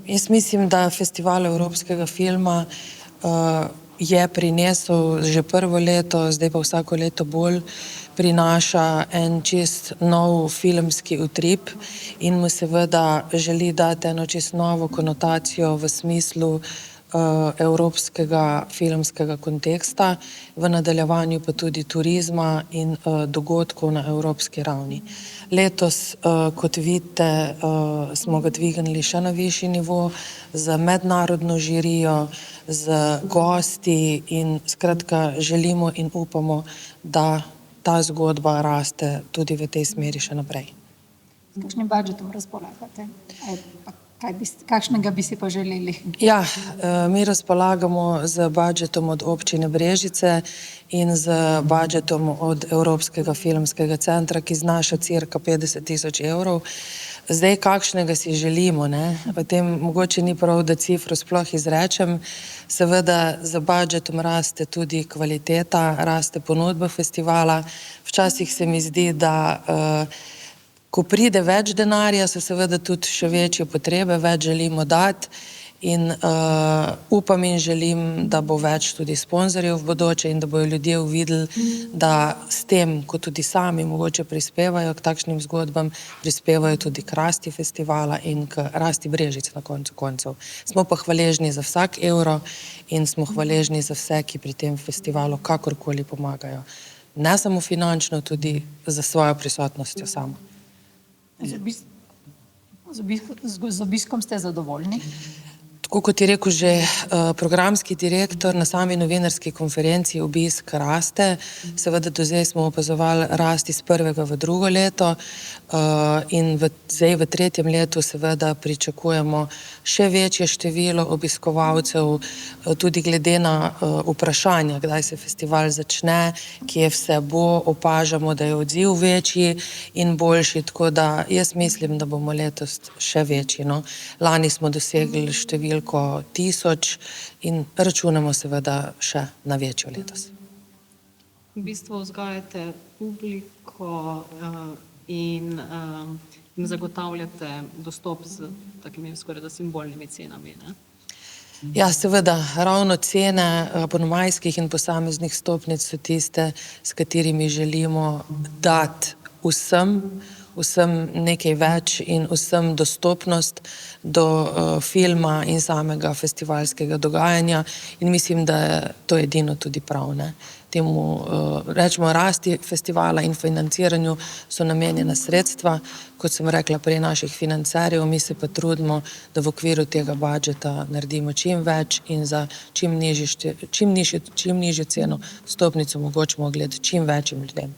Jaz mislim, da Festival evropskega filma je prinesel že prvo leto, zdaj pa vsako leto bolj prinaša en čist nov filmski utrip in mu seveda želi dati eno čist novo konotacijo v smislu evropskega filmskega konteksta, v nadaljevanju pa tudi turizma in dogodkov na evropski ravni. Letos, kot vidite, smo ga dvignili še na višji nivo z mednarodno žirijo, z gosti in skratka želimo in upamo, da ta zgodba raste tudi v tej smeri še naprej. S kakšnim budžetom razpolagate? Kakšnega bi si pa želeli? Ja, mi razpolagamo z budžetom od občine Brežice in z budžetom od Evropskega filmskega centra, ki znaša cirka 50 000 evrov. Zdaj, kakšnega si želimo, ne? Potem mogoče ni prav, da cifro sploh izrečem. Seveda z budžetom raste tudi kvaliteta, raste ponudba festivala. Včasih se mi zdi, da ko pride več denarja, so seveda tudi še večje potrebe, več želimo dati in upam in želim, da bo več tudi sponzorjev v bodoče in da bojo ljudje uvideli, da s tem, ko tudi sami mogoče prispevajo k takšnim zgodbam, prispevajo tudi k rasti festivala in k rasti Brežic na koncu koncev. Smo pa hvaležni za vsak evro in smo hvaležni za vse, ki pri tem festivalu kakorkoli pomagajo. Ne samo finančno, tudi za svojo prisotnostjo samo. Z obiskom ste zadovoljni? Tako kot je rekel že programski direktor, na sami novinarski konferenci obisk raste. Seveda do zdaj smo opazovali rast iz prvega v drugo leto in zdaj v tretjem letu seveda pričakujemo še večje število obiskovalcev, tudi glede na vprašanja, kdaj se festival začne, kje vse bo, opažamo, da je odziv večji in boljši, tako da jaz mislim, da bomo letos še večji. Lani smo dosegli številko 1000 in računamo seveda še na večjo letos. V bistvu vzgajate publiko in jim zagotavljate dostop z takimi skoraj da simbolnimi cenami, ne? Ja, seveda, ravno cene abonomajskih in posameznih stopnic so tiste, s katerimi želimo dati vsem nekaj več in vsem dostopnost do filma in samega festivalskega dogajanja in mislim, da je to edino tudi prav, ne. Temu, rečemo, rasti festivala in financiranju so namenjena sredstva, kot sem rekla, pri naših financerjev, mi se pa trudimo, da v okviru tega budžeta naredimo čim več in za čim nižjo ceno vstopnico omogočimo ogled čim večjim ljudem.